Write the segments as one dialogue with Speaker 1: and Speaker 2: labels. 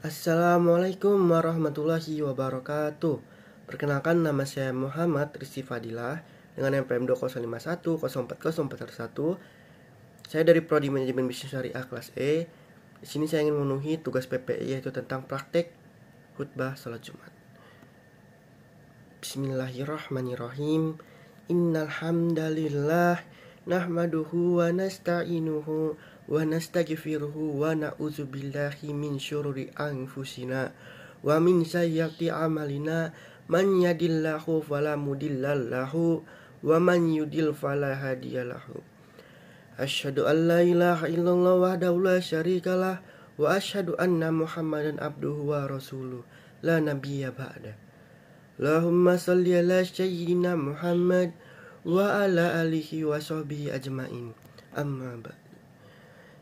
Speaker 1: Assalamualaikum warahmatullahi wabarakatuh. Perkenalkan, nama saya Muhammad Rizky Fadilah dengan NPM 205104041. Saya dari Prodi Manajemen Bisnis Syariah kelas E. Di sini saya ingin memenuhi tugas PPI, yaitu tentang praktek khutbah salat Jumat. Bismillahirrahmanirrahim. Innal hamdalillah nahmaduhu wa nasta'inuhu wa nastaghfiruhu wa na'udzubillahi min syururi anfusina wa min sayyiati a'malina. Man yahdihillahu fala mudhillalahu wa man yudlil fala hadiyalahu. Asyhadu an la ilaha illallah wahdahu la syarikalah wa asyhadu anna Muhammadan abduhu wa rasuluh la nabiyya ba'da. Allahumma salli ala sayyidina Muhammad wa ala alihi wa sahbihi ajmain. Amma ba'd.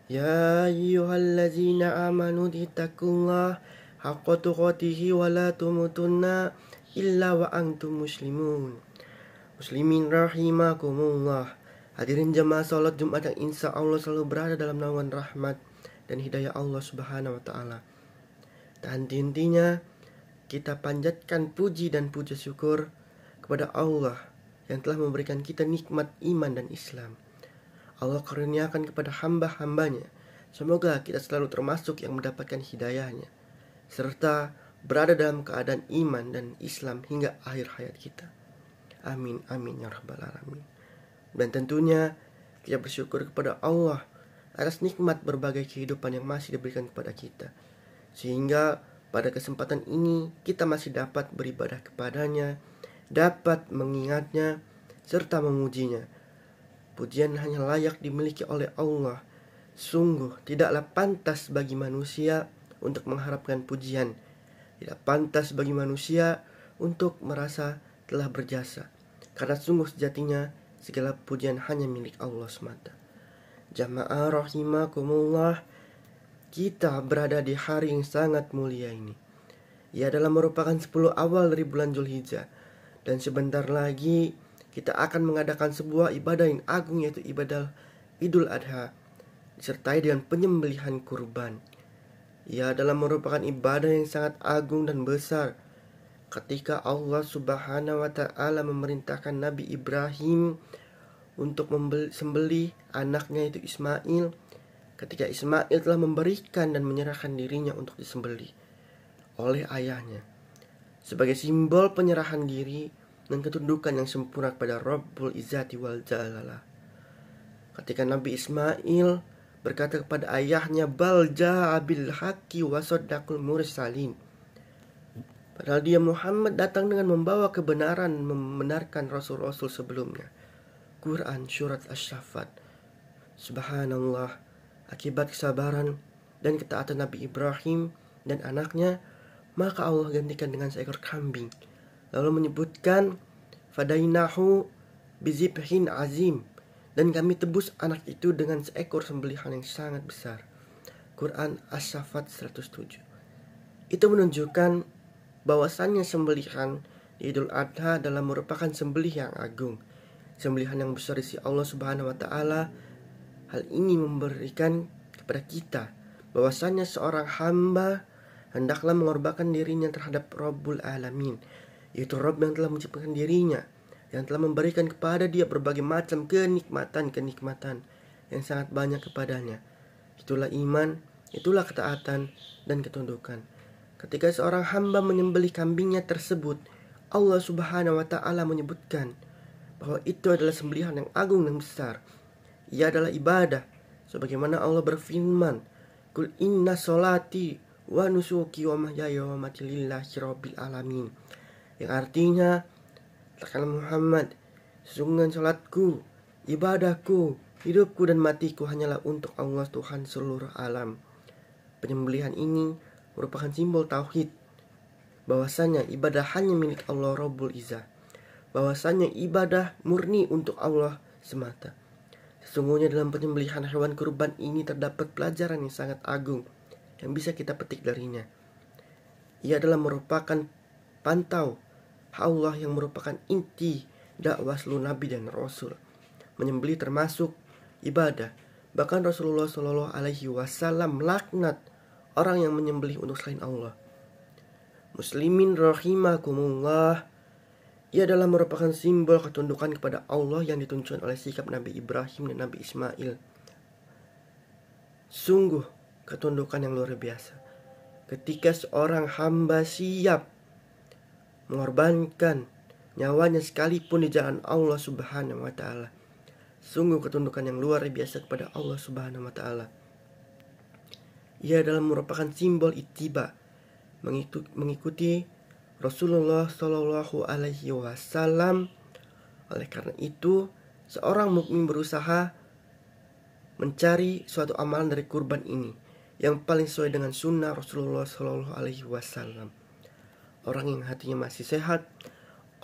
Speaker 1: Ya ayyuhallazina amanu ittaqullaha haqqa tuqatih wa la tamutunna illa wa antum muslimun. Muslimin rahimakumullah. Hadirin jamaah salat Jumat yang insya Allah selalu berada dalam naungan rahmat dan hidayah Allah Subhanahu wa taala. Tak henti-hentinya kita panjatkan puji dan puja syukur kepada Allah yang telah memberikan kita nikmat iman dan Islam. Allah karuniakan kepada hamba-hambanya. Semoga kita selalu termasuk yang mendapatkan hidayahnya, serta berada dalam keadaan iman dan Islam hingga akhir hayat kita. Amin, amin, ya rabbal alamin. Dan tentunya kita bersyukur kepada Allah atas nikmat berbagai kehidupan yang masih diberikan kepada kita, sehingga pada kesempatan ini kita masih dapat beribadah kepadanya, dapat mengingatnya, serta memujinya. Pujian hanya layak dimiliki oleh Allah. Sungguh tidaklah pantas bagi manusia untuk mengharapkan pujian. Tidak pantas bagi manusia untuk merasa telah berjasa, karena sungguh sejatinya segala pujian hanya milik Allah semata. Jamaah rahimakumullah, kita berada di hari yang sangat mulia ini. Ia adalah merupakan 10 awal dari bulan Zulhijjah, dan sebentar lagi kita akan mengadakan sebuah ibadah yang agung, yaitu ibadah Idul Adha, disertai dengan penyembelihan kurban. Ia adalah merupakan ibadah yang sangat agung dan besar. Ketika Allah Subhanahu wa taala memerintahkan Nabi Ibrahim untuk sembelih anaknya, itu Ismail, ketika Ismail telah memberikan dan menyerahkan dirinya untuk disembelih oleh ayahnya, sebagai simbol penyerahan diri dan ketundukan yang sempurna kepada Rabbul Izzati wal Jalalah. Ketika Nabi Ismail berkata kepada ayahnya, bal jaa bil haqqi wa saddaqul mursalin, padahal dia Muhammad datang dengan membawa kebenaran, membenarkan rasul-rasul sebelumnya. Quran Surat Asy-Saffat. Subhanallah, akibat kesabaran dan ketaatan Nabi Ibrahim dan anaknya, maka Allah gantikan dengan seekor kambing, lalu menyebutkan fadainahu bizibhin azim, dan kami tebus anak itu dengan seekor sembelihan yang sangat besar. Quran Asy-Saffat 107. Itu menunjukkan bahwasannya sembelihan di Idul Adha adalah merupakan sembelih yang agung, sembelihan yang besar di sisi Allah Subhanahu wa taala. Hal ini memberikan kepada kita bahwasannya seorang hamba hendaklah mengorbankan dirinya terhadap Rabbul Alamin, yaitu Rabb yang telah menciptakan dirinya, yang telah memberikan kepada dia berbagai macam kenikmatan yang sangat banyak kepadanya. Itulah iman, itulah ketaatan dan ketundukan. Ketika seorang hamba menyembelih kambingnya tersebut, Allah Subhanahu wa taala menyebutkan bahwa itu adalah sembelihan yang agung dan besar. Ia adalah ibadah, sebagaimana Allah berfirman, Qul inna sholati wa nusuki wa mahyaya wa mamati lillahi rabbil alamin, yang artinya, katakanlah Muhammad, sesungguhnya salatku, ibadahku, hidupku dan matiku hanyalah untuk Allah, Tuhan seluruh alam. Penyembelihan ini merupakan simbol tauhid, bahwasanya ibadah hanya milik Allah Rabbul Izzah, bahwasanya ibadah murni untuk Allah semata. Sesungguhnya dalam penyembelihan hewan kurban ini terdapat pelajaran yang sangat agung yang bisa kita petik darinya. Ia adalah merupakan pantau Allah yang merupakan inti dakwah seluruh nabi dan rasul. Menyembelih termasuk ibadah. Bahkan Rasulullah Shallallahu Alaihi Wasallam laknat orang yang menyembelih untuk selain Allah. Muslimin rahimakumullah, ia adalah merupakan simbol ketundukan kepada Allah yang ditunjukkan oleh sikap Nabi Ibrahim dan Nabi Ismail. Sungguh ketundukan yang luar biasa ketika seorang hamba siap mengorbankan nyawanya sekalipun di jalan Allah Subhanahu wa taala. Sungguh ketundukan yang luar biasa kepada Allah Subhanahu wa taala. Ia adalah merupakan simbol ittiba, mengikuti Rasulullah Shallallahu alaihi wasallam. Oleh karena itu, seorang mukmin berusaha mencari suatu amalan dari kurban ini yang paling sesuai dengan sunnah Rasulullah Shallallahu alaihi wasallam. Orang yang hatinya masih sehat,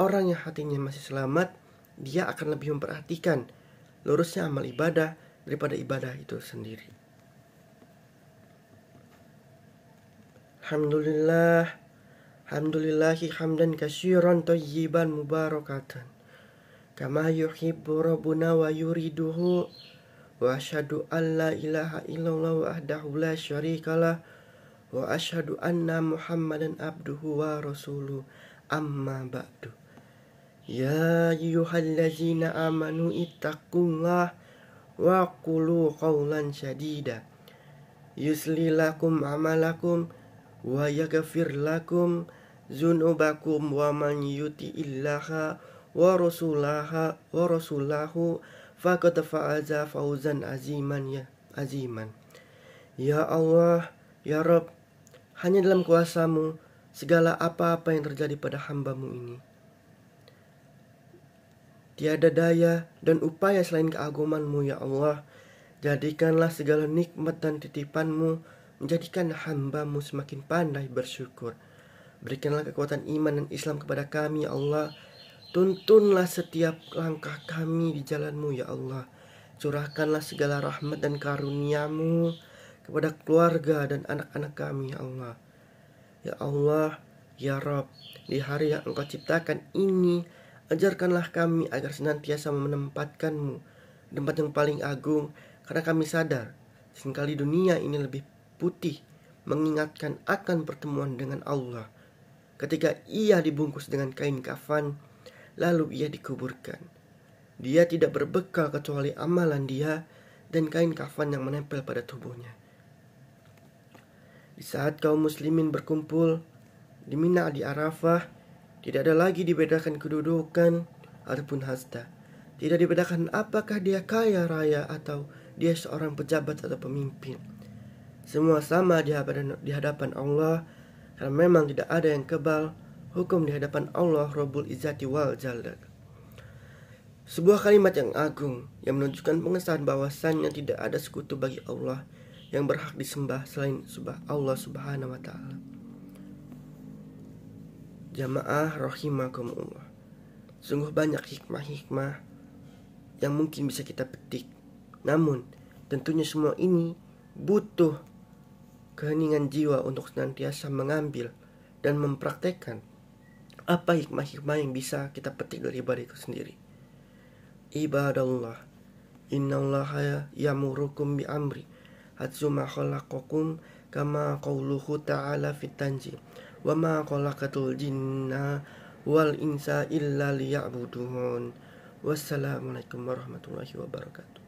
Speaker 1: orang yang hatinya masih selamat, dia akan lebih memperhatikan lurusnya amal ibadah daripada ibadah itu sendiri. Alhamdulillahi hamdan katsiran thayyiban mubarakatan kama yuhibbu rabbuna wa yuriduhu, wa asyhadu an la ilaha illallah wahdahu la syarikalah, wa asyhadu anna Muhammadan abduhu wa rasuluh, amma ba'du. Ya ayyuhallazina amanu ittaqullah wa qulu qawlan sadida yusli lakum amalakum wa yaghfir lakum dzunubakum, wa man yuti'illaha wa rasulahu faqad fa'aza fawzan aziman. Ya Allah, ya Rabb, hanya dalam kuasa-Mu segala apa-apa yang terjadi pada hamba-Mu ini. Tiada daya dan upaya selain keagungan-Mu, ya Allah. Jadikanlah segala nikmat dan titipan-Mu, menjadikan hamba-Mu semakin pandai bersyukur. Berikanlah kekuatan iman dan Islam kepada kami, ya Allah. Tuntunlah setiap langkah kami di jalan-Mu, ya Allah. Curahkanlah segala rahmat dan karunia-Mu kepada keluarga dan anak-anak kami, ya Allah. Ya Allah, ya Rabb, di hari yang Engkau ciptakan ini, ajarkanlah kami agar senantiasa menempatkan-Mu di tempat yang paling agung, karena kami sadar seringkali dunia ini lebih putih mengingatkan akan pertemuan dengan Allah ketika ia dibungkus dengan kain kafan lalu ia dikuburkan. Dia tidak berbekal kecuali amalan dia dan kain kafan yang menempel pada tubuhnya. Di saat kaum muslimin berkumpul di Mina di Arafah, tidak ada lagi dibedakan kedudukan ataupun hasta. Tidak dibedakan apakah dia kaya raya atau dia seorang pejabat atau pemimpin. Semua sama di hadapan Allah, karena memang tidak ada yang kebal hukum di hadapan Allah Rabbul Izzati wal Jalal. Sebuah kalimat yang agung yang menunjukkan pengesahan bahwasannya tidak ada sekutu bagi Allah yang berhak disembah selain Allah Subhanahu wa taala. Jamaah rahimakumullah. Sungguh banyak hikmah-hikmah yang mungkin bisa kita petik. Namun, tentunya semua ini butuh keheningan jiwa untuk senantiasa mengambil dan mempraktekkan apa hikmah-hikmah yang bisa kita petik dari ibadah itu sendiri. Ibadallah, innallaha yamurukum bi amri hatsuma khalaqakum kama qauluhu ta'ala fit tanjim wa ma khalaqatul jinna wal insa illa liya'budun. Wassalamualaikum warahmatullahi wabarakatuh.